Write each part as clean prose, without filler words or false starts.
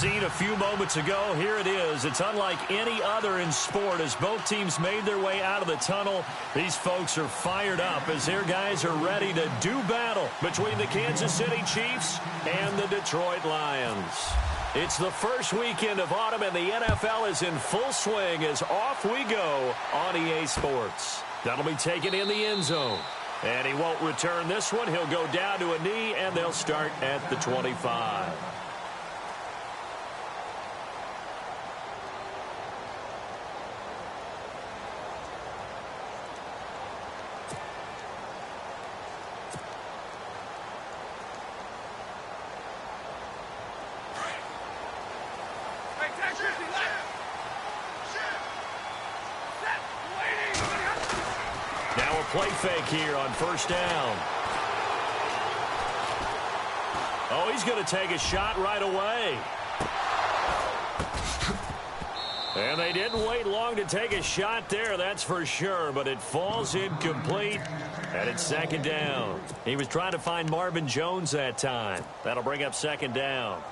scene a few moments ago. Here it is. It's unlike any other in sport as both teams made their way out of the tunnel. These folks are fired up as their guys are ready to do battle between the Kansas City Chiefs and the Detroit Lions. It's the first weekend of autumn, and the NFL is in full swing as off we go on EA Sports. That'll be taken in the end zone. And he won't return this one. He'll go down to a knee, and they'll start at the 25. Play fake here on first down. Oh, he's going to take a shot right away. And they didn't wait long to take a shot there, that's for sure, but it falls incomplete, and it's second down. He was trying to find Marvin Jones that time. That'll bring up second down.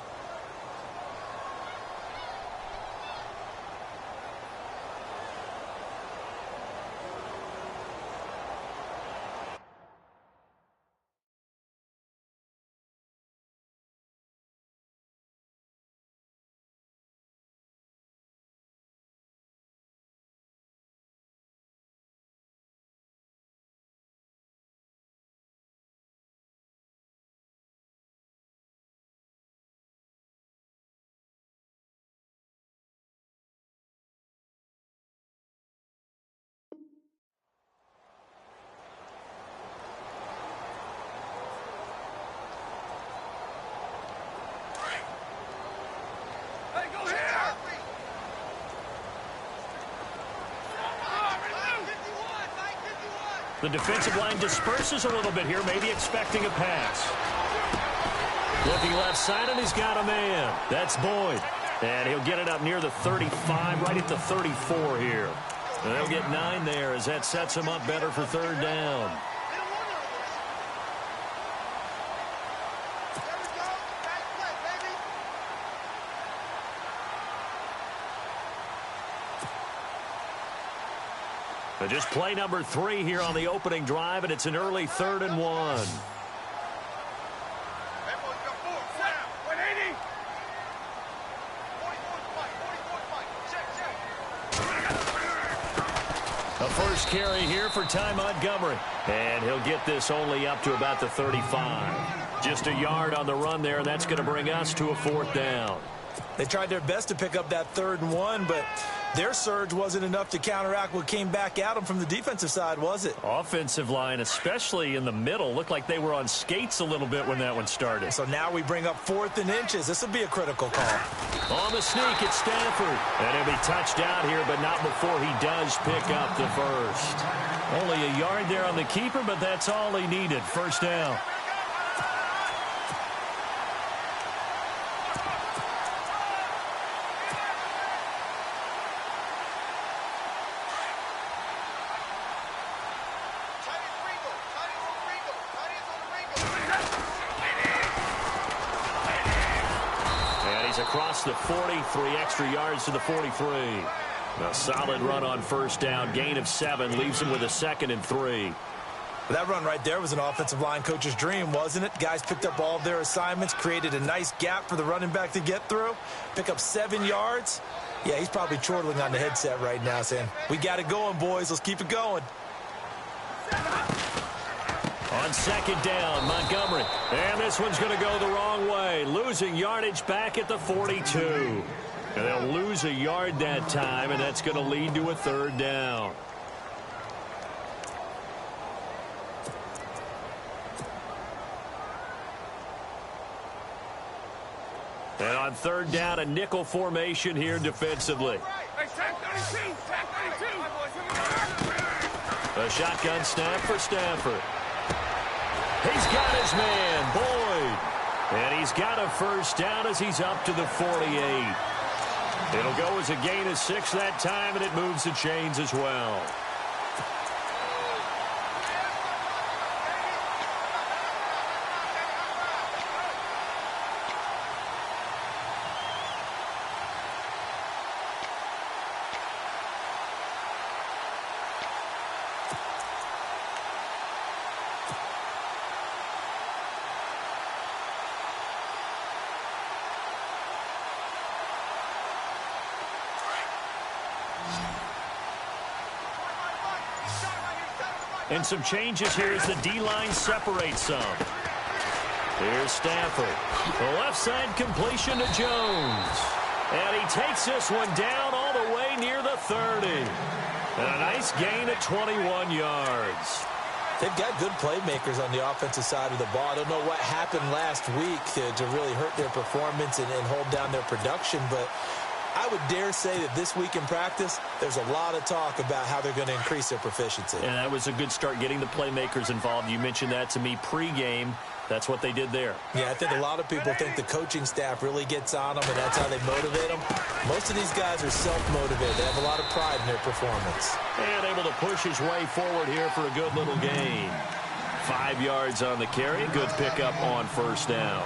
The defensive line disperses a little bit here, maybe expecting a pass. Looking left side, and he's got a man. That's Boyd. And he'll get it up near the 35, right at the 34 here. And they'll get 9 there as that sets him up better for third down. But just play number 3 here on the opening drive, and it's an early 3rd and 1. A first carry here for Ty Montgomery. And he'll get this only up to about the 35. Just a yard on the run there, and that's going to bring us to a 4th down. They tried their best to pick up that 3rd and 1, but their surge wasn't enough to counteract what came back at them from the defensive side, was it? Offensive line, especially in the middle, looked like they were on skates a little bit when that one started. So now we bring up 4th and inches. This will be a critical call. On the sneak, it's Stafford. And he'll be touched out here, but not before he does pick up the first. Only a yard there on the keeper, but that's all he needed. First down. Across the 43 extra yards to the 43. A solid run on first down. Gain of 7 leaves him with a 2nd and 3. That run right there was an offensive line coach's dream, wasn't it? Guys picked up all of their assignments, created a nice gap for the running back to get through, pick up 7 yards. Yeah, he's probably chortling on the headset right now saying, we got it going, boys. Let's keep it going. On second down, Montgomery. And this one's going to go the wrong way. Losing yardage back at the 42. And they'll lose a yard that time, and that's going to lead to a 3rd down. And on 3rd down, a nickel formation here defensively. A shotgun snap for Stafford. He's got his man, Boyd. And he's got a first down as he's up to the 48. It'll go as a gain of 6 that time, and it moves the chains as well. And some changes here as the D-line separates some. Here's Stafford. The left side completion to Jones. And he takes this one down all the way near the 30. And a nice gain at 21 yards. They've got good playmakers on the offensive side of the ball. I don't know what happened last week to really hurt their performance and hold down their production, but I would dare say that this week in practice, there's a lot of talk about how they're going to increase their proficiency. And that was a good start getting the playmakers involved. You mentioned that to me pregame. That's what they did there. Yeah, I think a lot of people think the coaching staff really gets on them, and that's how they motivate them. Most of these guys are self-motivated. They have a lot of pride in their performance. And able to push his way forward here for a good little gain. 5 yards on the carry. Good pickup on first down.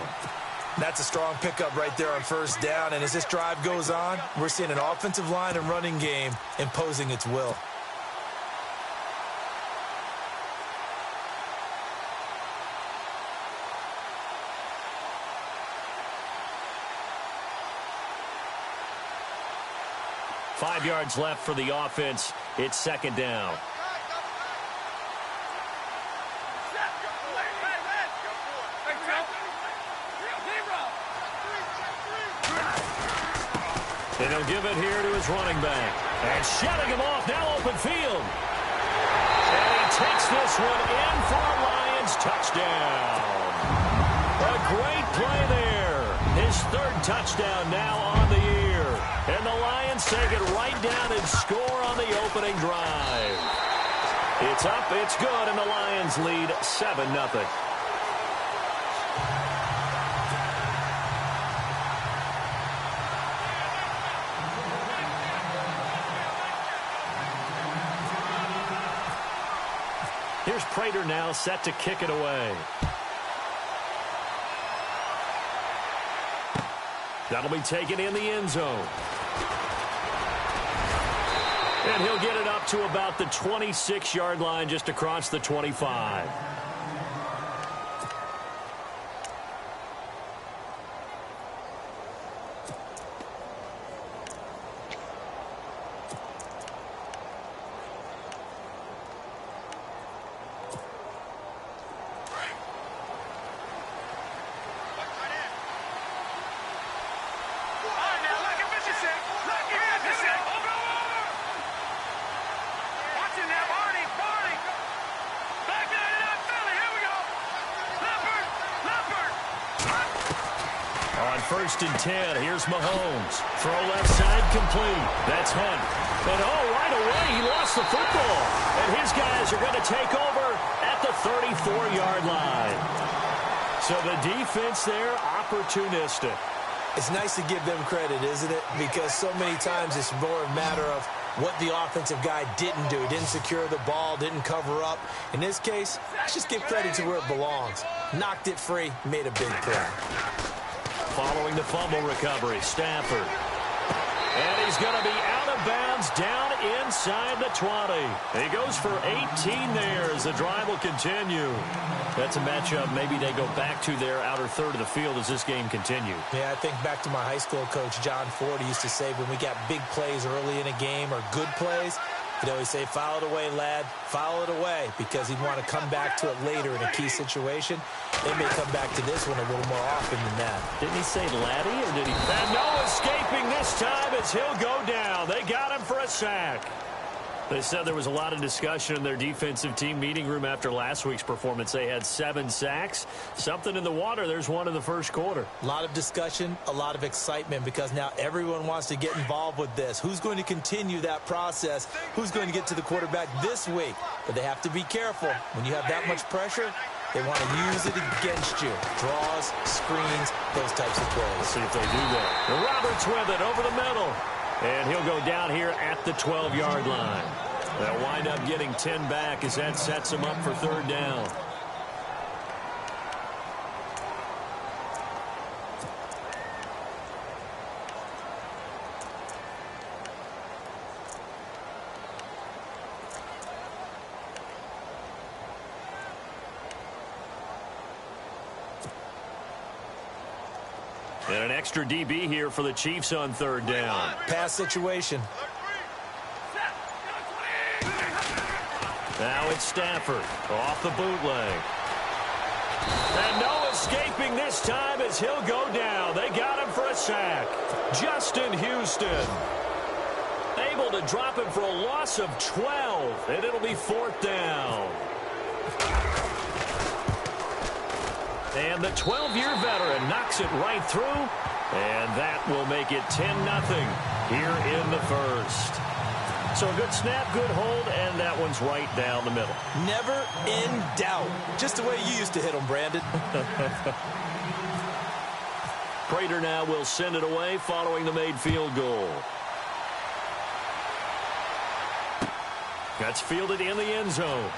That's a strong pickup right there on first down. And as this drive goes on, we're seeing an offensive line and running game imposing its will. Five yards left for the offense. It's second down. And he'll give it here to his running back. And shutting him off, now open field. And he takes this one in for a Lions touchdown. A great play there. His third touchdown now on the year. And the Lions take it right down and score on the opening drive. It's up, it's good, and the Lions lead 7-0. Here's Prater now set to kick it away. That'll be taken in the end zone. And he'll get it up to about the 26-yard line, just across the 25. First and 10. Here's Mahomes. Throw left side complete. That's Hunt. And right away, he lost the football. And his guys are going to take over at the 34-yard line. So the defense there, opportunistic. It's nice to give them credit, isn't it? Because so many times it's more a matter of what the offensive guy didn't do. He didn't secure the ball, didn't cover up. In this case, let's just give credit to where it belongs. Knocked it free, made a big play. Following the fumble recovery, Stafford. And he's going to be out of bounds down inside the 20. He goes for 18 there as the drive will continue. That's a matchup maybe they go back to their outer third of the field as this game continues. Yeah, I think back to my high school coach, John Ford. He used to say when we got big plays early in a game or good plays, he'd always say, foul it away, lad, foul it away, because he'd want to come back to it later in a key situation. They may come back to this one a little more often than that. Didn't he say laddie, or did he? And no escaping this time as he'll go down. They got him for a sack. They said there was a lot of discussion in their defensive team meeting room after last week's performance. They had 7 sacks. Something in the water. There's one in the first quarter. A lot of discussion, a lot of excitement, because now everyone wants to get involved with this. Who's going to continue that process? Who's going to get to the quarterback this week? But they have to be careful. When you have that much pressure, they want to use it against you. Draws, screens, those types of plays. Let's see if they do that. Roberts with it over the middle. And he'll go down here at the 12-yard line. They'll wind up getting 10 back as that sets them up for third down. And an extra DB here for the Chiefs on third down. Pass situation. Now it's Stafford off the bootleg. And no escaping this time as he'll go down. They got him for a sack. Justin Houston able to drop him for a loss of 12, and it'll be 4th down. And the 12-year veteran knocks it right through, and that will make it 10-0 here in the first. So a good snap, good hold, and that one's right down the middle. Never in doubt. Just the way you used to hit them, Brandon. Prater now will send it away following the made field goal. That's fielded in the end zone.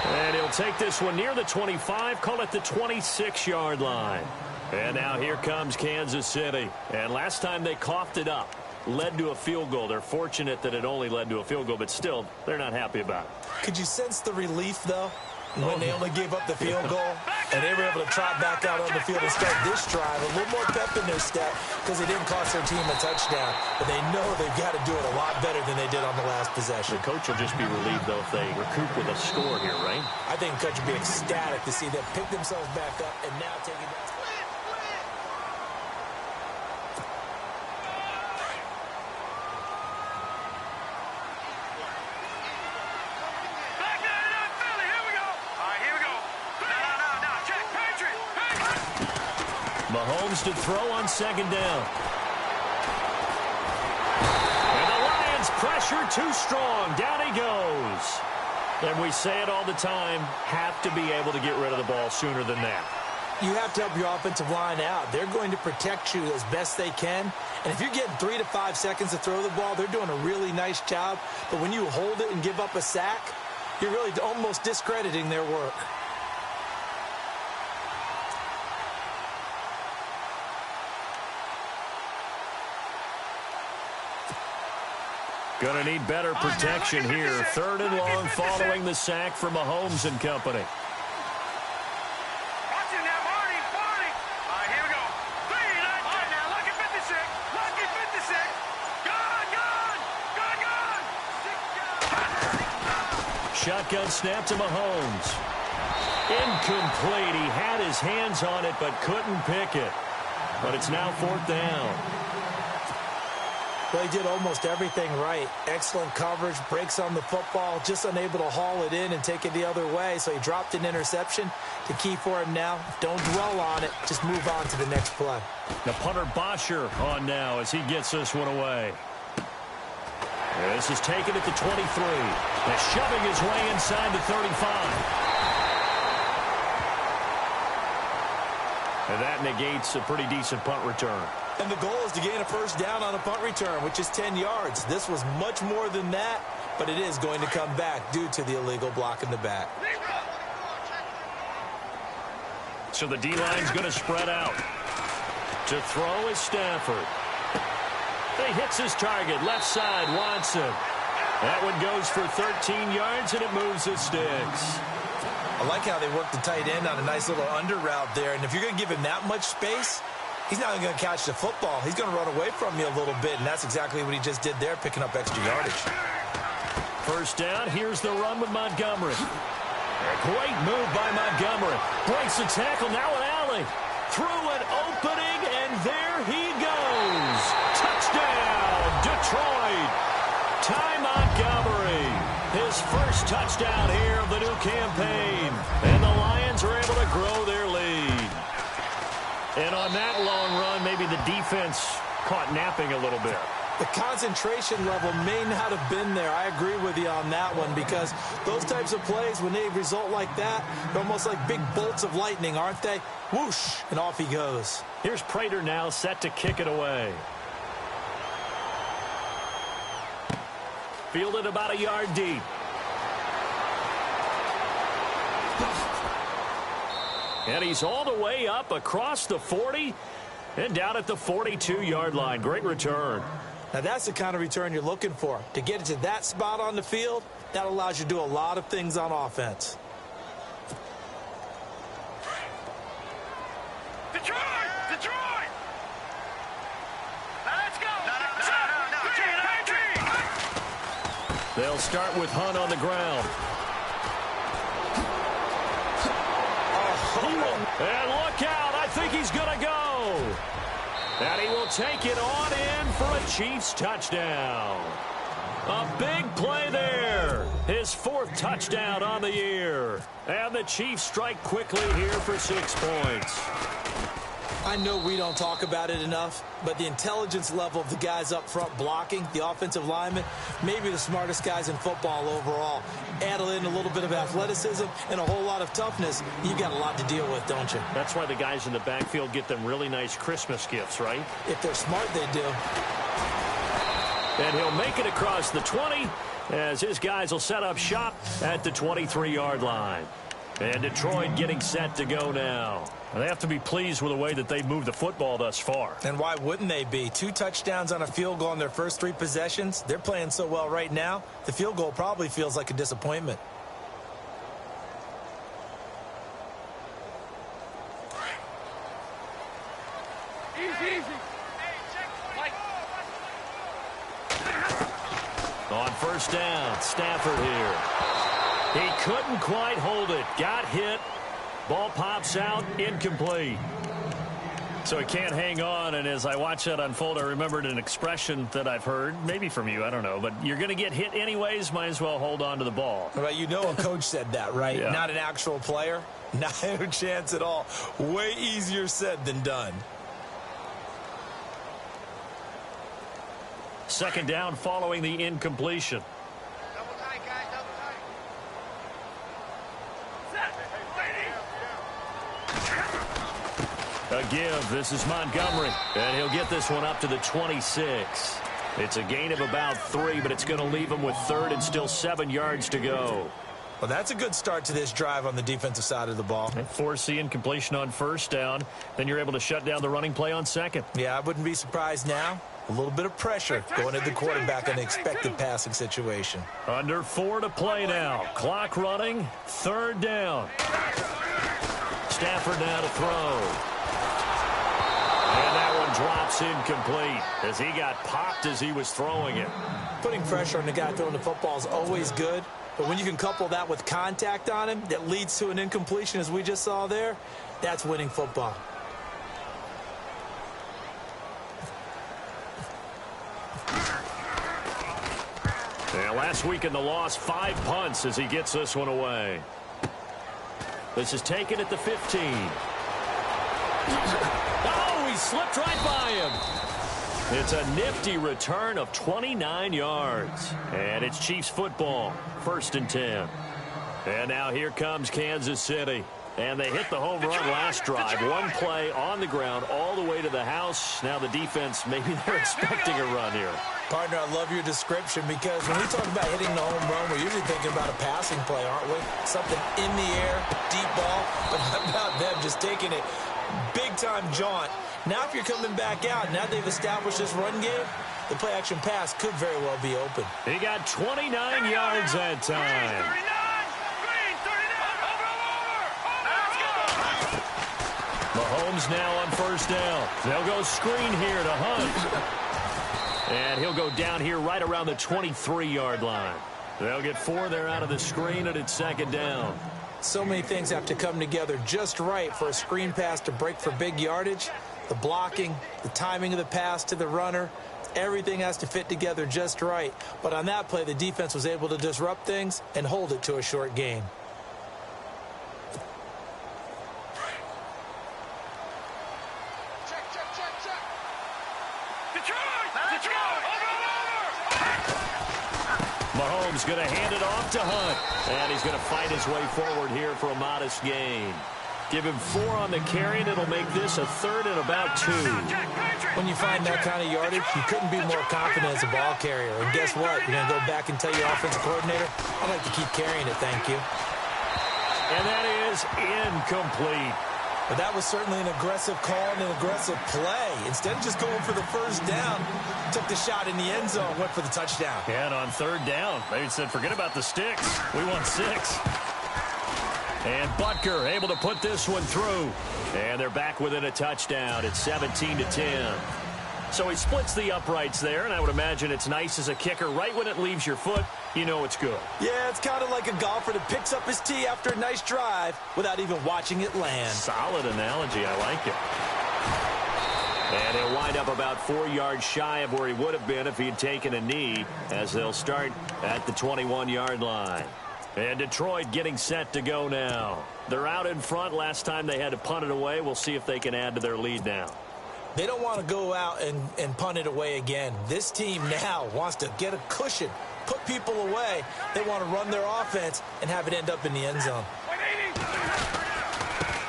And he'll take this one near the 25, call it the 26-yard line. And now here comes Kansas City. And last time they coughed it up, led to a field goal. They're fortunate that it only led to a field goal, but still, they're not happy about it. Could you sense the relief, though, when they only gave up the field goal and they were able to trot back out on the field and start this drive? A little more pep in their step because they didn't cost their team a touchdown, but they know they've got to do it a lot better than they did on the last possession. The coach will just be relieved, though, if they recoup with a score here, right? I think the coach will be ecstatic to see them pick themselves back up and now take it back. Mahomes to throw on 2nd down. And the Lions pressure too strong. Down he goes. And we say it all the time, have to be able to get rid of the ball sooner than that. You have to help your offensive line out. They're going to protect you as best they can. And if you're getting 3 to 5 seconds to throw the ball, they're doing a really nice job. But when you hold it and give up a sack, you're really almost discrediting their work. Going to need better protection here. 3rd and long following the sack from Mahomes and company. Shotgun snap to Mahomes. Incomplete. He had his hands on it but couldn't pick it. But it's now 4th down. Well, he did almost everything right. Excellent coverage, breaks on the football, just unable to haul it in and take it the other way. So he dropped an interception. The key for him now, don't dwell on it. Just move on to the next play. The punter Bosher on now as he gets this one away. This is taken at the 23. And shoving his way inside the 35. And that negates a pretty decent punt return. And the goal is to gain a 1st down on a punt return, which is 10 yards. This was much more than that, but it is going to come back due to the illegal block in the back. So the D-line's going to spread out. To throw is Stafford. He hits his target, left side, Watson. That one goes for 13 yards, and it moves his sticks. I like how they work the tight end on a nice little under route there. And if you're going to give him that much space, he's not going to catch the football. He's going to run away from you a little bit, and that's exactly what he just did there, picking up extra yardage. 1st down, here's the run with Montgomery. A great move by Montgomery. Breaks the tackle, now an alley. Through an opening, and there he goes. Touchdown, Detroit. Ty Montgomery. His first touchdown here of the new campaign. And the Lions are able to grow their lead. And on that long run, maybe the defense caught napping a little bit. The concentration level may not have been there. I agree with you on that one because those types of plays, when they result like that, they're almost like big bolts of lightning, aren't they? Whoosh, and off he goes. Here's Prater now set to kick it away. Fielded about a yard deep. And he's all the way up across the 40 and down at the 42-yard line. Great return. Now, that's the kind of return you're looking for. To get it to that spot on the field, that allows you to do a lot of things on offense. Detroit! Detroit! Let's go! They'll start with Hunt on the ground. And look out. I think he's going to go. And he will take it on in for a Chiefs touchdown. A big play there. His 4th touchdown on the year. And the Chiefs strike quickly here for 6 points. I know we don't talk about it enough, but the intelligence level of the guys up front blocking, the offensive linemen, maybe the smartest guys in football overall. Add in a little bit of athleticism and a whole lot of toughness, you've got a lot to deal with, don't you? That's why the guys in the backfield get them really nice Christmas gifts, right? If they're smart, they do. And he'll make it across the 20 as his guys will set up shop at the 23-yard line. And Detroit getting set to go now. And they have to be pleased with the way that they've moved the football thus far. And why wouldn't they be? 2 touchdowns on a field goal in their first 3 possessions. They're playing so well right now, the field goal probably feels like a disappointment. Easy. On first down, Stafford here. He couldn't quite hold it. Got hit. Ball pops out, incomplete. So he can't hang on, and as I watch that unfold, I remembered an expression that I've heard, maybe from you, I don't know, but you're going to get hit anyways, might as well hold on to the ball. Well, you know a coach said that, right? Yeah. Not an actual player? Not a chance at all. Way easier said than done. Second down following the incompletion. Double tight, guys, double tight. A give. This is Montgomery. And he'll get this one up to the 26. It's a gain of about 3, but it's going to leave him with 3rd and still 7 yards to go. Well, that's a good start to this drive on the defensive side of the ball. And force the incompletion on first down. Then you're able to shut down the running play on second. Yeah, I wouldn't be surprised now. A little bit of pressure going at the quarterback in an expected passing situation. Under 4 to play now. Clock running. 3rd down. Stafford now to throw. And that one drops incomplete as he got popped as he was throwing it. Putting pressure on the guy throwing the football is always good. But when you can couple that with contact on him that leads to an incompletion as we just saw there, that's winning football. Yeah, last week in the loss, 5 punts as he gets this one away. This is taken at the 15. Oh, he slipped right by him. It's a nifty return of 29 yards. And it's Chiefs football, 1st and 10. And now here comes Kansas City. And they hit the home run last drive. 1 play on the ground all the way to the house. Now the defense, maybe they're expecting a run here. Partner, I love your description because when we talk about hitting the home run, we're usually thinking about a passing play, aren't we? Something in the air, deep ball, but how about them just taking it big-time jaunt. Now if you're coming back out, now they've established this run game, the play-action pass could very well be open. He got 29 yards that time. Mahomes now on first down. They'll go screen here to Hunt. And he'll go down here right around the 23-yard line. They'll get 4 there out of the screen, and it's 2nd down. So many things have to come together just right for a screen pass to break for big yardage. The blocking, the timing of the pass to the runner, everything has to fit together just right. But on that play, the defense was able to disrupt things and hold it to a short gain. Mahomes going to hand it off to Hunt. And he's going to fight his way forward here for a modest gain. Give him 4 on the carry, and it'll make this a 3rd and about 2. When you find that kind of yardage, you couldn't be more confident as a ball carrier. And guess what? You're going to go back and tell your offensive coordinator, I'd like to keep carrying it, thank you. And that is incomplete. But that was certainly an aggressive call and an aggressive play. Instead of just going for the first down, took the shot in the end zone, went for the touchdown. Yeah, and on 3rd down, they said, forget about the sticks. We want 6. And Butker able to put this one through. And they're back within a touchdown. It's 17-10. So he splits the uprights there, and I would imagine it's nice as a kicker. Right when it leaves your foot, you know it's good. Yeah, it's kind of like a golfer that picks up his tee after a nice drive without even watching it land. Solid analogy. I like it. And he'll wind up about 4 yards shy of where he would have been if he had taken a knee, as they'll start at the 21-yard line. And Detroit getting set to go now. They're out in front. Last time they had to punt it away. We'll see if they can add to their lead now. They don't want to go out and punt it away again. This team now wants to get a cushion, put people away. They want to run their offense and have it end up in the end zone.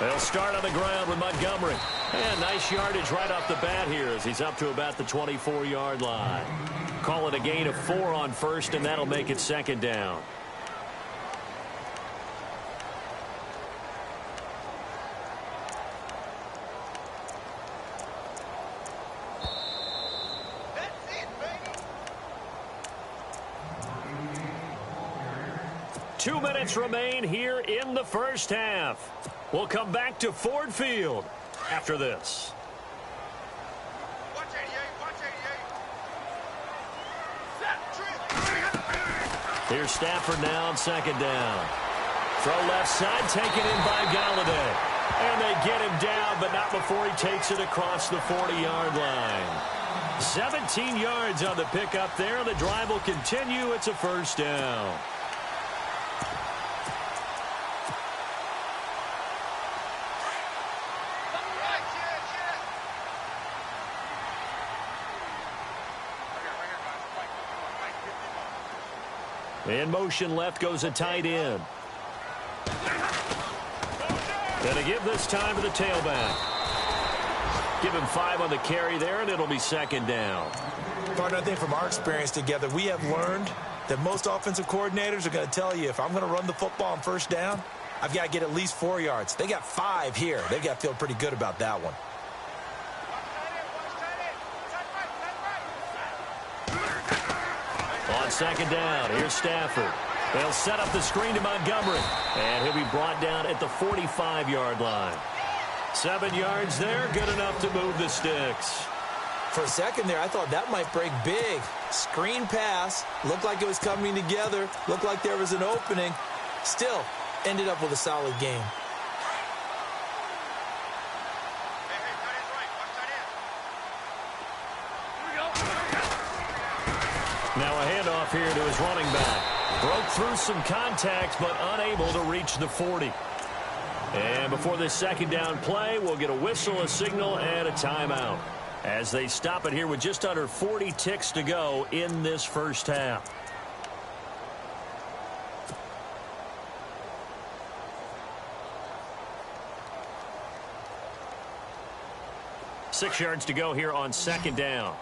They'll start on the ground with Montgomery. And nice yardage right off the bat here as he's up to about the 24-yard line. Call it a gain of 4 on first, and that'll make it second down. That's it, baby. 2 minutes remain here in the first half. We'll come back to Ford Field after this. Watch 88, watch 88. Here's Stafford now on second down. Throw left side, taken in by Galladay. And they get him down, but not before he takes it across the 40-yard line. 17 yards on the pickup there. The drive will continue. It's a first down. In motion left goes a tight end. Gonna give this time to the tailback. Give him 5 on the carry there, and it'll be second down. Partner, I think from our experience together, we have learned that most offensive coordinators are going to tell you, if I'm going to run the football on first down, I've got to get at least 4 yards. They got 5 here. They've got to feel pretty good about that one. On second down, here's Stafford. They'll set up the screen to Montgomery. And he'll be brought down at the 45-yard line. 7 yards there, good enough to move the sticks. For a second there, I thought that might break big. Screen pass, looked like it was coming together, looked like there was an opening. Still, ended up with a solid game. Now a handoff here to his running back. Broke through some contacts, but unable to reach the 40. And before this second down play, we'll get a whistle, a signal, and a timeout, as they stop it here with just under 40 ticks to go in this first half. Six yards to go here on second down.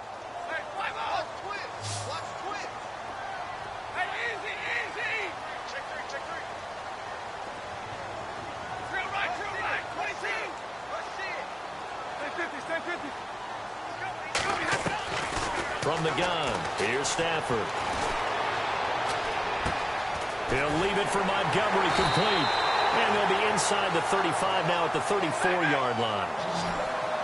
From the gun, here's Stafford. He'll leave it for Montgomery, complete. And they'll be inside the 35 now at the 34-yard line.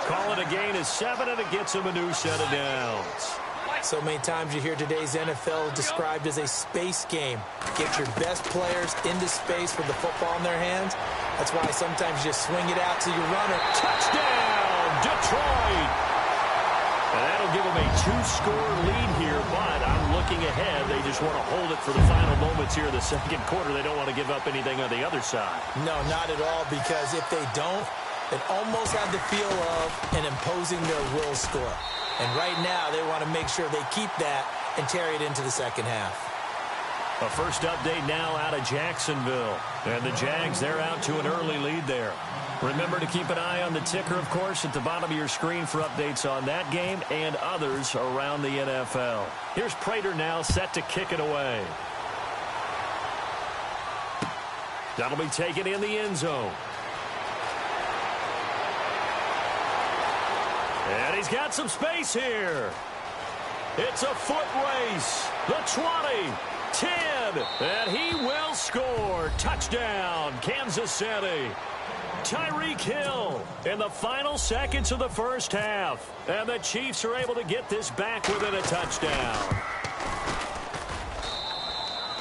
Call it a gain of 7, and it gets him a new set of downs. So many times you hear today's NFL described as a space game. Get your best players into space with the football in their hands. That's why sometimes you just swing it out to your runner. Touchdown, Detroit! And that'll give them a 2-score lead here, but I'm looking ahead. They just want to hold it for the final moments here in the second quarter. They don't want to give up anything on the other side. No, not at all, because if they don't, it almost had the feel of an imposing their will score. And right now, they want to make sure they keep that and carry it into the second half. A first update now out of Jacksonville. And the Jags, they're out to an early lead there. Remember to keep an eye on the ticker, of course, at the bottom of your screen for updates on that game and others around the NFL. Here's Prater now set to kick it away. That'll be taken in the end zone. And he's got some space here. It's a foot race. The 20, 10, and he will score. Touchdown, Kansas City. Tyreek Hill in the final seconds of the first half. And the Chiefs are able to get this back within a touchdown.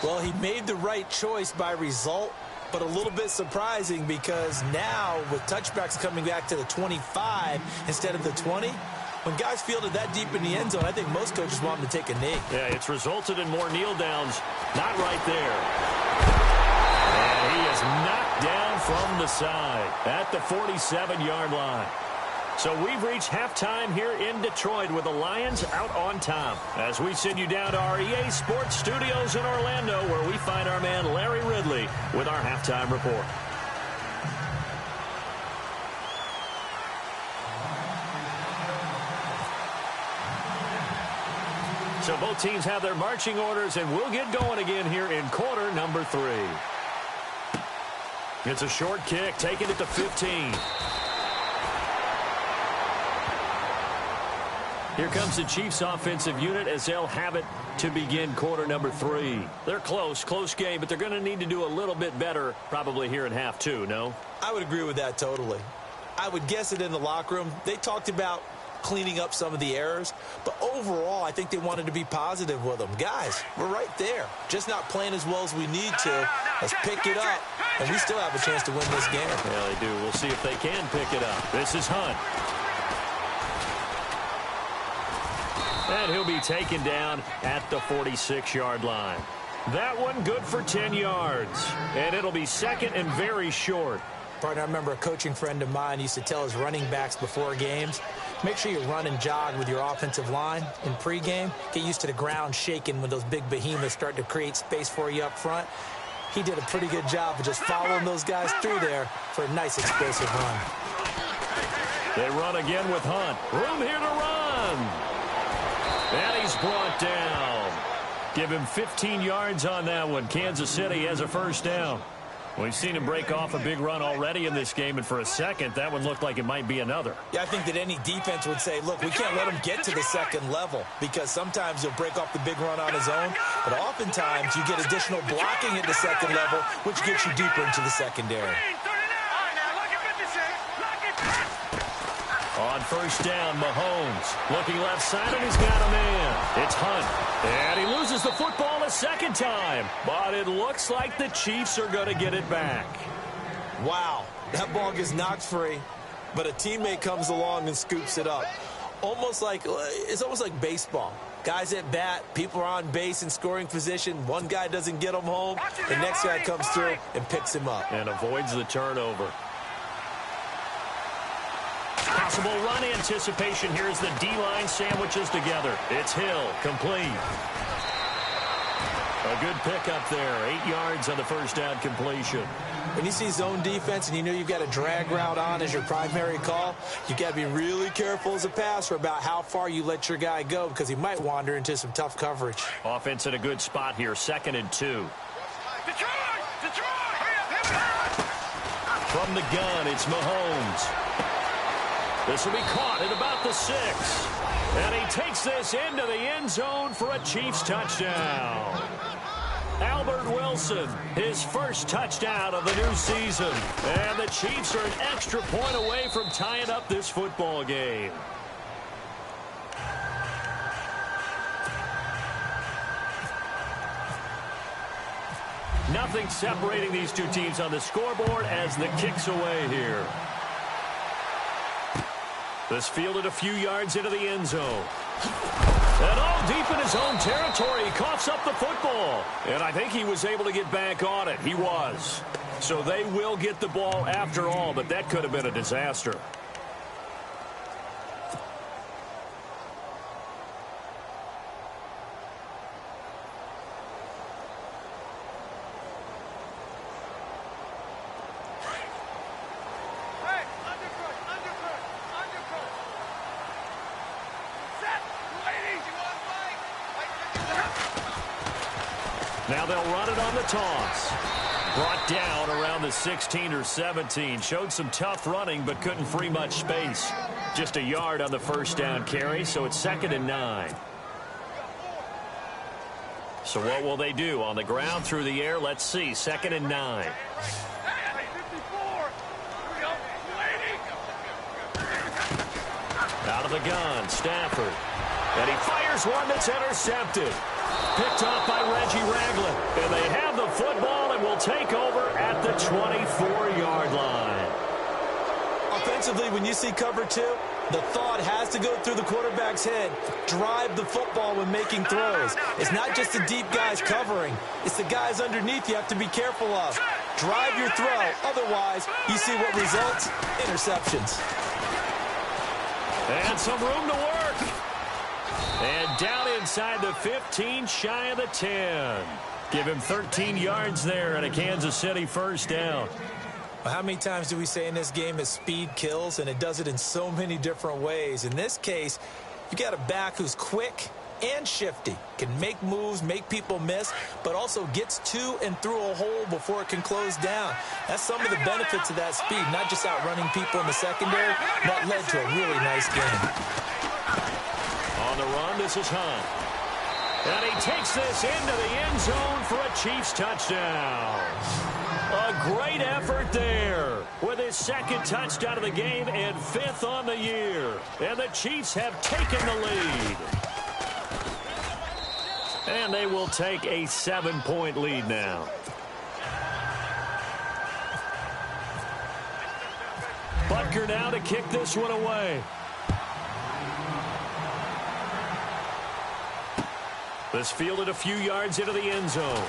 Well, he made the right choice by result, but a little bit surprising because now with touchbacks coming back to the 25 instead of the 20, when guys fielded that deep in the end zone, I think most coaches want them to take a knee. Yeah, it's resulted in more kneel downs. Not right there. And he is knocked down from the side at the 47-yard line. So we've reached halftime here in Detroit with the Lions out on top. As we send you down to our EA Sports Studios in Orlando, where we find our man Larry Ridley with our halftime report. So both teams have their marching orders, and we'll get going again here in quarter number 3. It's a short kick, taking it to 15. Here comes the Chiefs offensive unit as they'll have it to begin quarter number 3. They're close game, but they're going to need to do a little bit better probably here in half 2, no? I would agree with that totally. I would guess it in the locker room. They talked about cleaning up some of the errors, but overall I think they wanted to be positive with them. Guys, we're right there. Just not playing as well as we need to. Let's pick it up, and we still have a chance to win this game. Yeah, they do. We'll see if they can pick it up. This is Hunt. And he'll be taken down at the 46-yard line. That one good for 10 yards. And it'll be second and very short. Partner, I remember a coaching friend of mine used to tell his running backs before games, make sure you run and jog with your offensive line in pregame. Get used to the ground shaking when those big behemoths start to create space for you up front. He did a pretty good job of just following those guys through there for a nice explosive run. They run again with Hunt. Room here to run. And he's brought down. Give him 15 yards on that one. Kansas City has a first down. We've seen him break off a big run already in this game, and for a second, that one looked like it might be another. Yeah, I think that any defense would say, look, we can't let him get to the second level because sometimes he'll break off the big run on his own, but oftentimes you get additional blocking at the second level, which gets you deeper into the secondary. On first down, Mahomes looking left side, and he's got a man. It's Hunt, and he loses the football a second time, but it looks like the Chiefs are going to get it back. Wow, that ball gets knocked free, but a teammate comes along and scoops it up. It's almost like baseball. Guys at bat, people are on base in scoring position. One guy doesn't get him home. The next guy comes through and picks him up. And avoids the turnover. Possible run anticipation here as the D-line sandwiches together. It's Hill, complete. A good pickup there. 8 yards on the first down completion. When you see zone defense and you know you've got a drag route on as your primary call, you've got to be really careful as a passer about how far you let your guy go because he might wander into some tough coverage. Offense in a good spot here, 2nd and 2. From the gun, it's Mahomes. This will be caught at about the 6. And he takes this into the end zone for a Chiefs touchdown. Albert Wilson, his first touchdown of the new season. And the Chiefs are an extra point away from tying up this football game. Nothing separating these two teams on the scoreboard as the kick's away here. This fielded a few yards into the end zone. And all deep in his own territory, he coughs up the football. And I think he was able to get back on it. He was. So they will get the ball after all, but that could have been a disaster. Now they'll run it on the toss. Brought down around the 16 or 17. Showed some tough running, but couldn't free much space. Just a yard on the first down carry, so it's 2nd and 9. So what will they do? On the ground, through the air, let's see. 2nd and 9. Out of the gun, Stafford. And he fires one that's intercepted. Picked off by Reggie Ragland. And they have the football and will take over at the 24-yard line. Offensively, when you see cover two, the thought has to go through the quarterback's head. Drive the football when making throws. It's not just the deep guys covering. It's the guys underneath you have to be careful of. Drive your throw. Otherwise, you see what results? Interceptions. And some room to work. And down inside the 15, shy of the 10. Give him 13 yards there and a Kansas City first down. Well, how many times do we say in this game that speed kills, and it does it in so many different ways? In this case, you got a back who's quick and shifty, can make moves, make people miss, but also gets to and through a hole before it can close down. That's some of the benefits of that speed, not just outrunning people in the secondary. That led to a really nice game. On the run, this is Hunt. And he takes this into the end zone for a Chiefs touchdown. A great effort there with his second touchdown of the game and 5th on the year. And the Chiefs have taken the lead. And they will take a 7-point lead now. Butker now to kick this one away. This fielded a few yards into the end zone.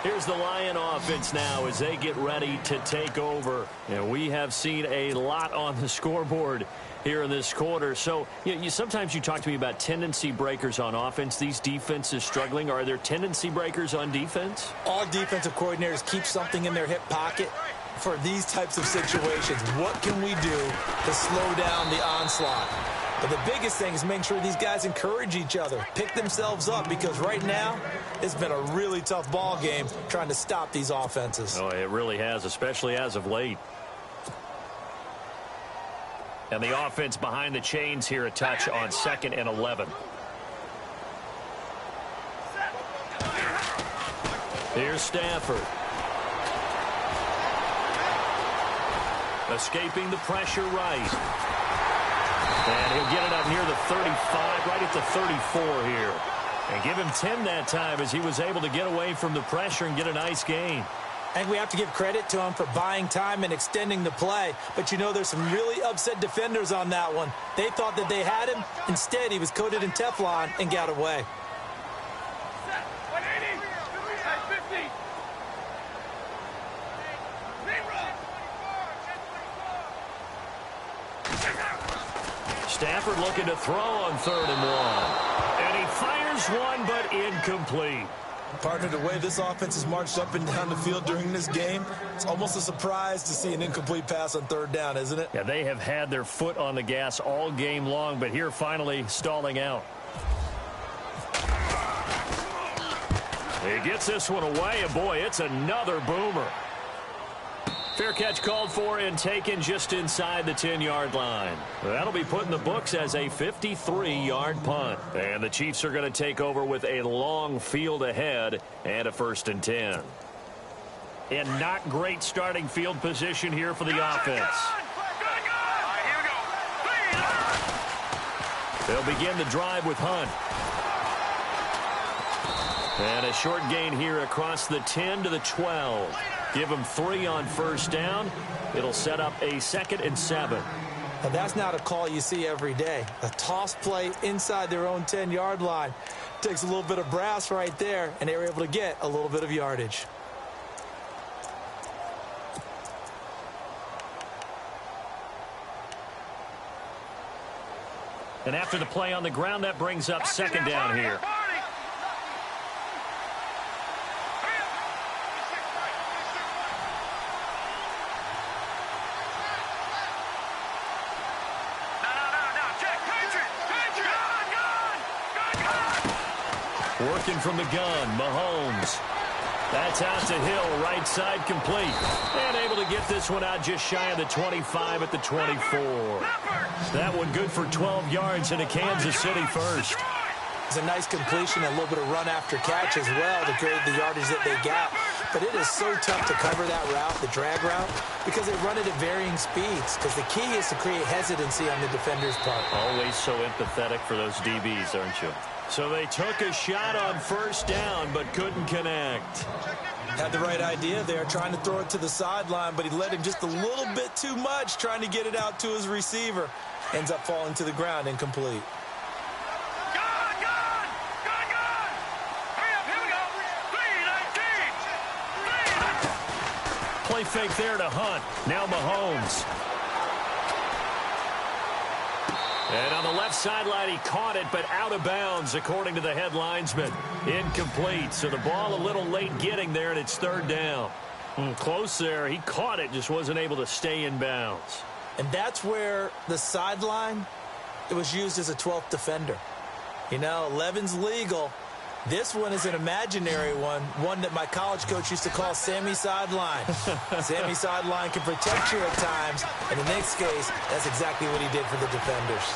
Here's the Lion offense now as they get ready to take over. And we have seen a lot on the scoreboard here in this quarter. So sometimes you talk to me about tendency breakers on offense. These defenses struggling. Are there tendency breakers on defense? All defensive coordinators keep something in their hip pocket for these types of situations. What can we do to slow down the onslaught? But the biggest thing is making sure these guys encourage each other, pick themselves up, because right now it's been a really tough ball game trying to stop these offenses. Oh, it really has, especially as of late. And the offense behind the chains here, a touch on 2nd and 11. Here's Stafford. Escaping the pressure right. And he'll get it up near the 35, right at the 34 here. And give him 10 that time as he was able to get away from the pressure and get a nice gain. I think we have to give credit to him for buying time and extending the play. But, there's some really upset defenders on that one. They thought that they had him. Instead, he was coated in Teflon and got away. Stafford looking to throw on 3rd and 1. And he fires one, but incomplete. Partner, the way this offense has marched up and down the field during this game, it's almost a surprise to see an incomplete pass on 3rd down, isn't it? Yeah, they have had their foot on the gas all game long, but here finally stalling out. He gets this one away, and boy, it's another boomer. Fair catch called for and taken just inside the 10-yard line. That'll be put in the books as a 53-yard punt. And the Chiefs are going to take over with a long field ahead and a 1st and 10. And not great starting field position here for the offense. They'll begin the drive with Hunt. And a short gain here across the 10 to the 12. Give them 3 on 1st down. It'll set up a 2nd and 7. Now, that's not a call you see every day. A toss play inside their own 10-yard line. Takes a little bit of brass right there, and they were able to get a little bit of yardage. And after the play on the ground, that brings up 2nd down here. Working from the gun, Mahomes. That's out to Hill, right side complete. And able to get this one out just shy of the 25 at the 24. That one good for 12 yards and a Kansas City first. It's a nice completion, a little bit of run after catch as well to create the yardage that they got. but it is so tough to cover that route, the drag route, because they run it at varying speeds, because the key is to create hesitancy on the defender's part. Always so empathetic for those DBs, aren't you? So they took a shot on first down, but couldn't connect. Had the right idea there, trying to throw it to the sideline, but he led him just a little bit too much, trying to get it out to his receiver. Ends up falling to the ground, incomplete. Play fake there to Hunt. Now Mahomes. And on the left sideline, he caught it, but out of bounds, according to the head linesman. Incomplete. So the ball a little late getting there, and it's third down. Close there. He caught it, just wasn't able to stay in bounds. And that's where the sideline, it was used as a 12th defender. You know, 11's legal. This one is an imaginary one that my college coach used to call Sammy Sideline. Sammy Sideline can protect you at times, and in this case, that's exactly what he did for the defenders.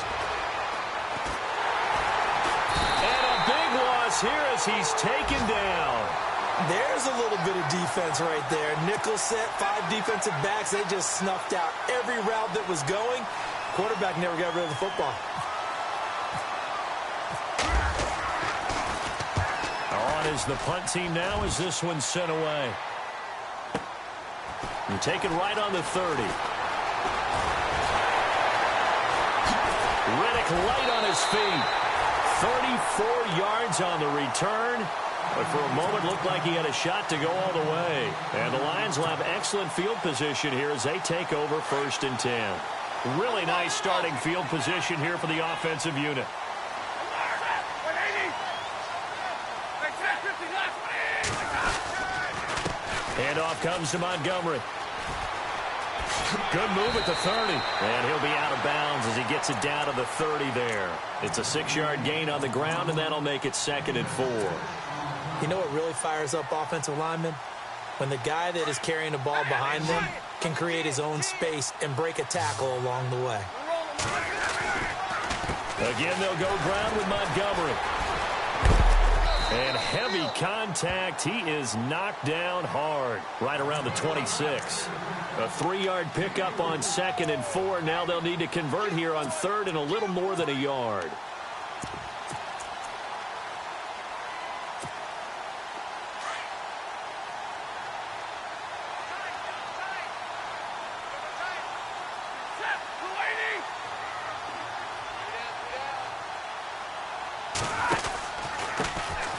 And a big loss here as he's taken down. There's a little bit of defense right there. Nickel set, 5 defensive backs. They just snuffed out every route that was going. Quarterback never got rid of the football. Is the punt team now as this one's sent away. And taken right on the 30. Riddick light on his feet. 34 yards on the return. But for a moment looked like he had a shot to go all the way. And the Lions will have excellent field position here as they take over 1st and 10. Really nice starting field position here for the offensive unit. Handoff comes to Montgomery. Good move at the 30. And he'll be out of bounds as he gets it down to the 30 there. It's a 6-yard gain on the ground, and that'll make it 2nd and 4. You know what really fires up offensive linemen? When the guy that is carrying the ball behind them can create his own space and break a tackle along the way. Again, they'll go ground with Montgomery. And heavy contact. He is knocked down hard right around the 26. A 3-yard pickup on 2nd and 4. Now they'll need to convert here on 3rd and a little more than a yard.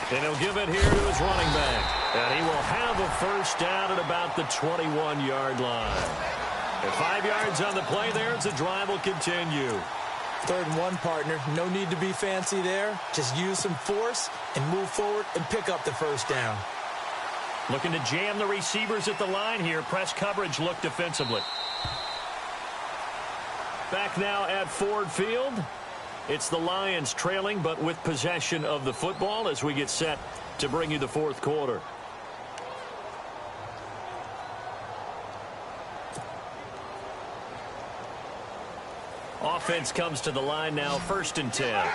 And he'll give it here to his running back. And he will have a first down at about the 21-yard line. And 5 yards on the play there as the drive will continue. 3rd and 1, partner. No need to be fancy there. Just use some force and move forward and pick up the first down. Looking to jam the receivers at the line here. Press coverage look defensively. Back now at Ford Field. It's the Lions trailing, but with possession of the football as we get set to bring you the 4th quarter. Offense comes to the line now, 1st and 10.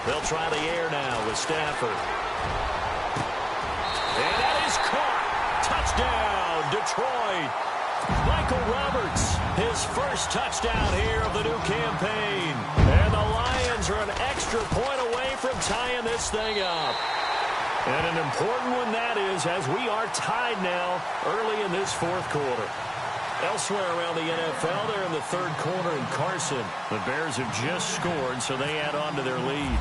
They'll try the air now with Stafford. And that is caught. Touchdown, Detroit. Michael Roberts, his first touchdown here of the new campaign. And the Lions are an extra point away from tying this thing up. And an important one that is, as we are tied now early in this 4th quarter. Elsewhere around the NFL, they're in the 3rd quarter in Carson. The Bears have just scored, so they add on to their lead.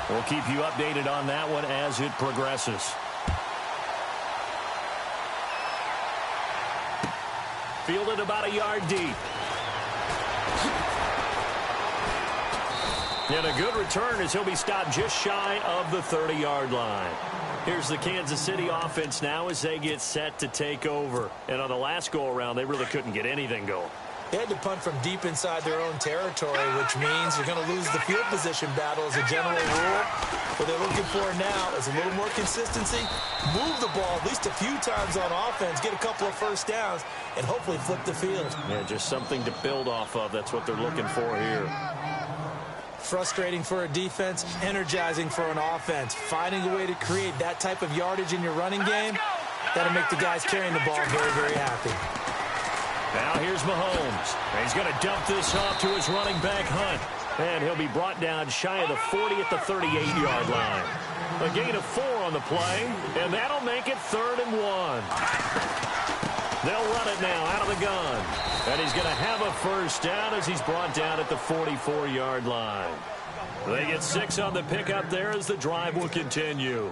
We'll keep you updated on that one as it progresses. Fielded about a yard deep. And a good return as he'll be stopped just shy of the 30-yard line. Here's the Kansas City offense now as they get set to take over. And on the last go-around, they really couldn't get anything going. They had to punt from deep inside their own territory, which means you're going to lose the field position battle as a general rule. What they're looking for now is a little more consistency, move the ball at least a few times on offense, get a couple of first downs, and hopefully flip the field. Yeah, just something to build off of. That's what they're looking for here. Frustrating for a defense, energizing for an offense. Finding a way to create that type of yardage in your running game, that'll make the guys carrying the ball very, very happy. Now here's Mahomes. He's going to dump this off to his running back, Hunt. And he'll be brought down shy of the 40 at the 38-yard line. A gain of 4 on the play, and that'll make it 3rd and 1. They'll run it now out of the gun. And he's going to have a first down as he's brought down at the 44-yard line. They get 6 on the pickup there as the drive will continue.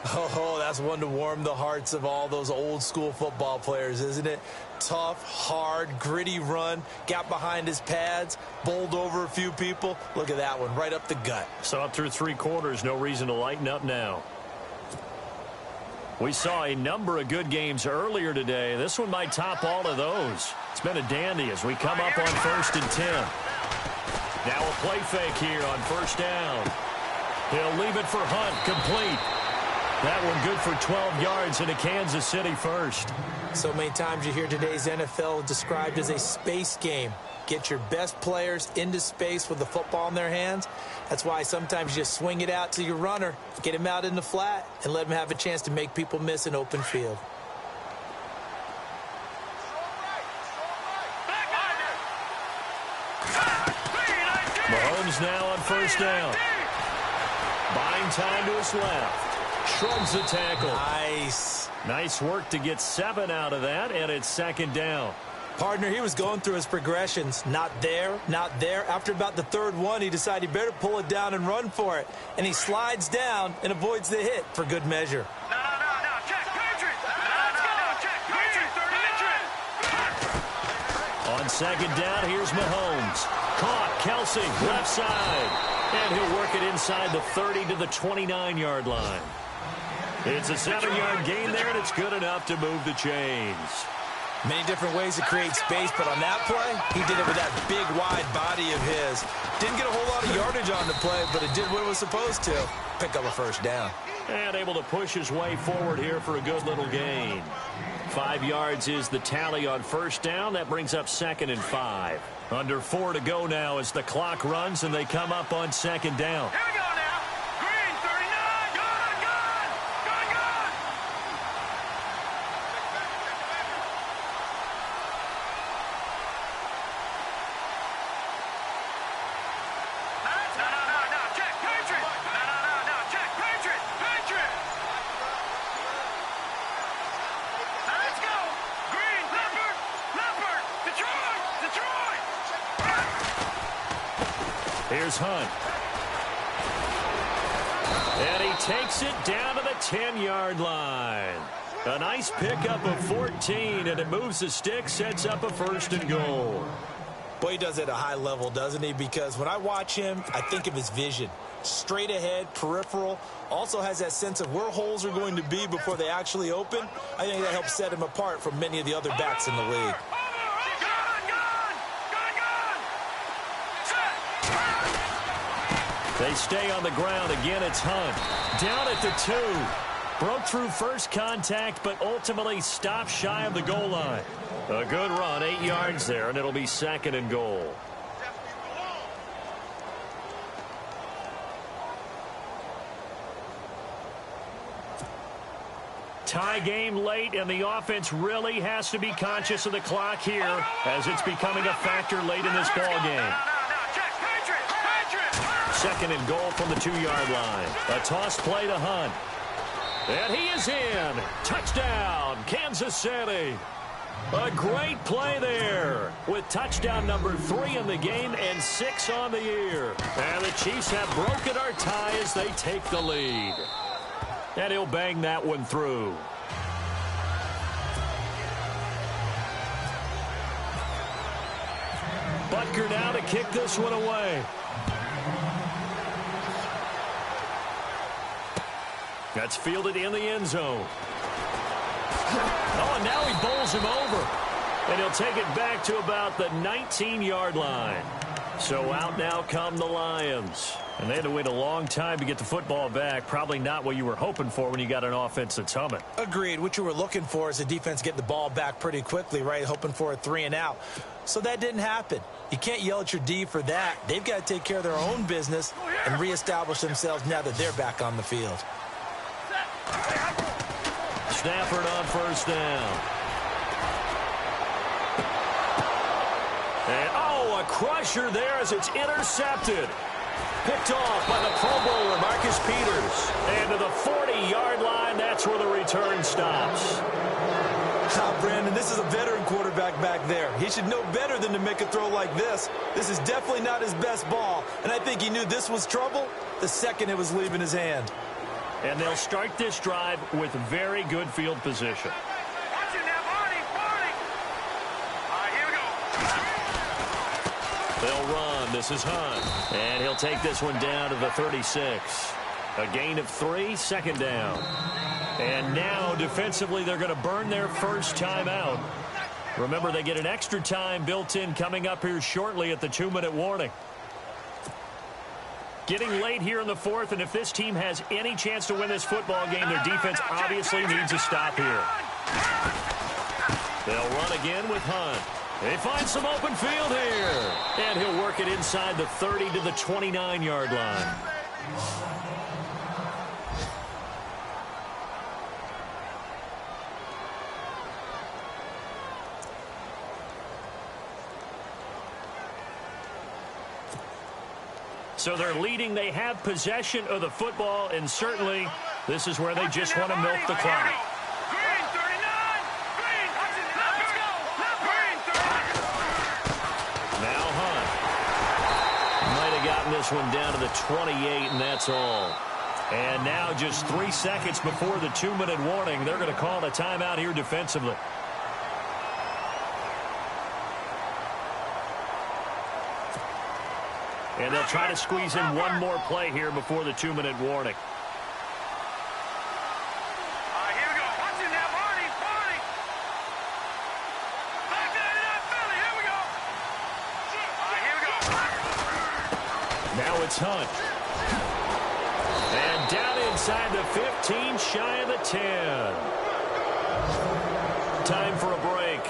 Oh, that's one to warm the hearts of all those old-school football players, isn't it? Tough, hard, gritty run, got behind his pads, bowled over a few people. Look at that one, right up the gut. So up through 3 quarters, no reason to lighten up now. We saw a number of good games earlier today. This one might top all of those. It's been a dandy as we come up on 1st and 10. Now a play fake here on 1st down. He'll leave it for Hunt, complete. That one good for 12 yards into Kansas City first. So many times you hear today's NFL described as a space game. Get your best players into space with the football in their hands. That's why sometimes you just swing it out to your runner, get him out in the flat, and let him have a chance to make people miss an open field. Mahomes now on 1st down. Buying time to his left. Shrugs the tackle. Nice work to get 7 out of that, and it's 2nd down. Partner, he was going through his progressions. Not there, not there. After about the 3rd one, he decided he better pull it down and run for it. And he slides down and avoids the hit for good measure. No, check, Patriot. Check, Patriot. On 2nd down, here's Mahomes. Caught, Kelsey, left side. And he'll work it inside the 30 to the 29-yard line. It's a 7-yard gain there, and it's good enough to move the chains. Many different ways to create space, but on that play, he did it with that big, wide body of his. Didn't get a whole lot of yardage on the play, but it did what it was supposed to. Pick up a 1st down. And able to push his way forward here for a good little gain. 5 yards is the tally on 1st down. That brings up 2nd and 5. Under 4 to go now as the clock runs, and they come up on 2nd down. Here we go now. Green, 39. Good. No. Check, Patriot. No. Check, Patriot. Let's go. Green, Leopard. Detroit. Here's Hunt. And he takes it down to the 10-yard line. A nice pickup of 14, and it moves the stick, sets up a 1st and goal. Boy, he does it at a high level, doesn't he? Because when I watch him, I think of his vision. Straight ahead, peripheral. Also has that sense of where holes are going to be before they actually open. I think that helps set him apart from many of the other backs in the league. They stay on the ground. Again, it's Hunt. Down at the 2. Broke through first contact, but ultimately stopped shy of the goal line. A good run, 8 yards there, and it'll be 2nd and goal. Tie game late, and the offense really has to be conscious of the clock here as it's becoming a factor late in this ball game. 2nd and goal from the 2-yard line. A toss play to Hunt. And he is in. Touchdown, Kansas City. A great play there with touchdown number 3 in the game and 6 on the year. And the Chiefs have broken our tie as they take the lead. And he'll bang that one through. Butker now to kick this one away. That's fielded in the end zone. Oh, and now he bowls him over. And he'll take it back to about the 19-yard line. So out now come the Lions. And they had to wait a long time to get the football back. Probably not what you were hoping for when you got an offense that's humming. Agreed. What you were looking for is the defense getting the ball back pretty quickly, right? Hoping for a 3-and-out. So that didn't happen. You can't yell at your D for that. They've got to take care of their own business and reestablish themselves now that they're back on the field. Stafford on first down. And, a crusher there as it's intercepted. Picked off by the Pro Bowler, Marcus Peters. And to the 40-yard line, that's where the return stops. Brandon, this is a veteran quarterback back there. He should know better than to make a throw like this. This is definitely not his best ball, and I think he knew this was trouble the second it was leaving his hand. And they'll start this drive with very good field position. Watch it now, Barney. All right, here we go. They'll run. This is Hunt. And he'll take this one down to the 36. A gain of 3, second down. And now, defensively, they're going to burn their first time out. Remember, they get an extra time built in coming up here shortly at the 2-minute warning. Getting late here in the fourth, and if this team has any chance to win this football game, their defense obviously needs a stop here. They'll run again with Hunt. They find some open field here. And he'll work it inside the 30 to the 29-yard line. So they're leading. They have possession of the football, and certainly this is where they just want to milk the clock. Green, 39. Green, let's go. Green, 39. Now Hunt. Might have gotten this one down to the 28, and that's all. And now just 3 seconds before the 2-minute warning, they're going to call a timeout here defensively. And they'll try to squeeze in one more play here before the 2-minute warning. All right, here we go. Watch it now, Barney. Back there to that Philly. Here we go. All right, here we go. Now it's Hunt. And down inside the 15, shy of the 10. Time for a break.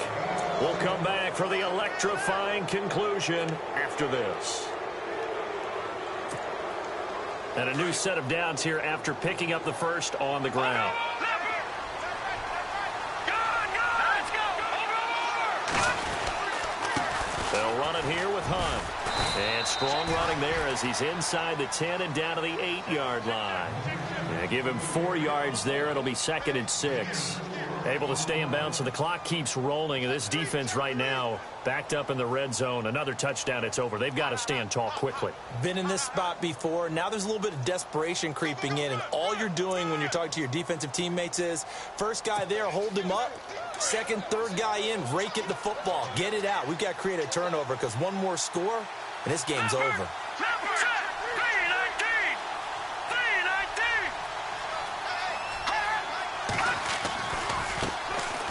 We'll come back for the electrifying conclusion after this. And a new set of downs here after picking up the first on the ground. They'll run it here with Hunt. And strong running there as he's inside the 10 and down to the 8-yard line. Give him 4 yards there. It'll be 2nd and 6. Able to stay in bounds, so the clock keeps rolling. And this defense right now backed up in the red zone. Another touchdown, it's over. They've got to stand tall quickly. Been in this spot before. Now there's a little bit of desperation creeping in. And all you're doing when you're talking to your defensive teammates is, first guy there, hold him up. Second, third guy in, rake at the football. Get it out. We've got to create a turnover because one more score, and this game's over.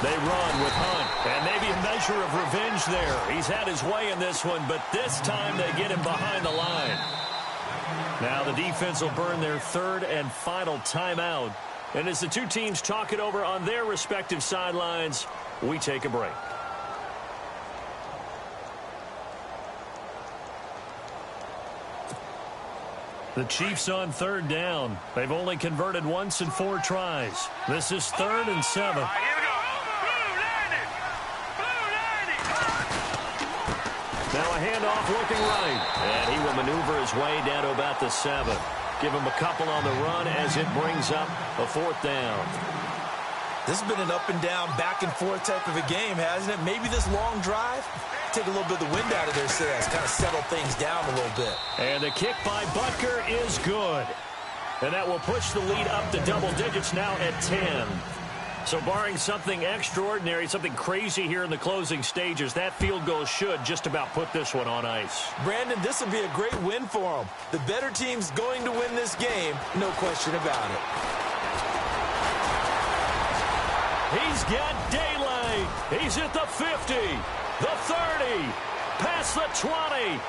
They run with Hunt, and maybe a measure of revenge there. He's had his way in this one, but this time they get him behind the line. Now the defense will burn their third and final timeout. And as the two teams talk it over on their respective sidelines, we take a break. The Chiefs on third down. They've only converted once in 4 tries. This is 3rd and 7. Now a handoff looking right. And he will maneuver his way down to about the 7. Give him a couple on the run as it brings up a 4th down. This has been an up and down, back and forth type of a game, hasn't it? Maybe this long drive, take a little bit of the wind out of their sails, kind of settle things down a little bit. And the kick by Butker is good. And that will push the lead up to double digits now at 10. So barring something extraordinary, something crazy here in the closing stages, that field goal should just about put this one on ice. Brandon, this would be a great win for them. The better team's going to win this game, no question about it. He's got daylight. He's at the 50, the 30, past the 20.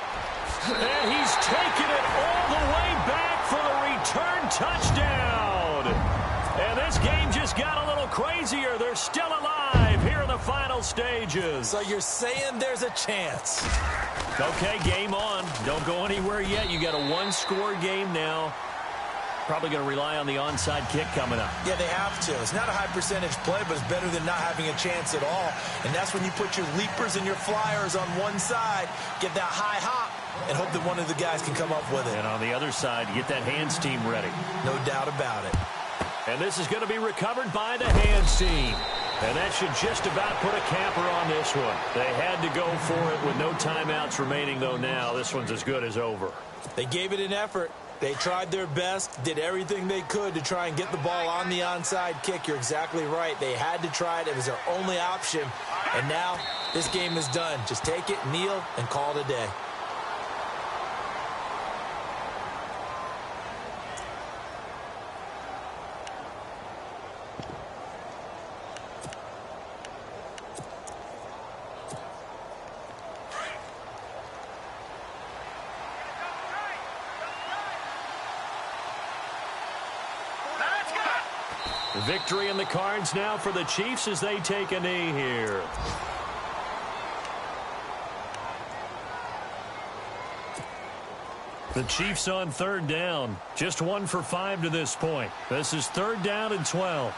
And he's taken it all the way back for the return touchdown. And this game just got a little crazier. They're still alive here in the final stages. So you're saying there's a chance? Okay, game on. Don't go anywhere yet. You got a one-score game now. Probably going to rely on the onside kick coming up. Yeah, they have to. It's not a high percentage play, but it's better than not having a chance at all. And that's when you put your leapers and your flyers on one side, get that high hop, and hope that one of the guys can come up with it. And on the other side, get that hands team ready. No doubt about it. And this is going to be recovered by the hands team. And that should just about put a capper on this one. They had to go for it with no timeouts remaining, though now this one's as good as over. They gave it an effort. They tried their best, did everything they could to try and get the ball on the onside kick. You're exactly right. They had to try it. It was their only option. And now this game is done. Just take it, kneel, and call it a day. Victory in the cards now for the Chiefs as they take a knee here. The Chiefs on third down. Just 1 for 5 to this point. This is 3rd down and 12.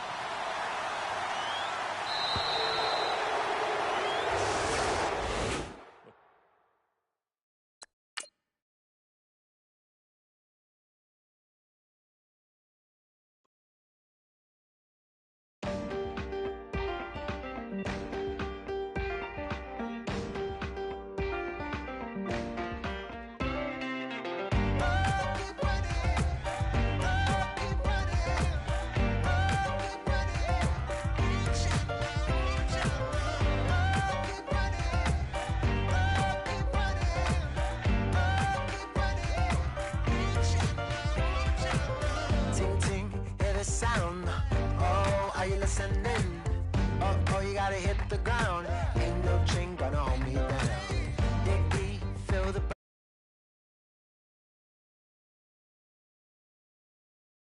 Sound, oh, are you listening? Oh, you gotta hit the ground.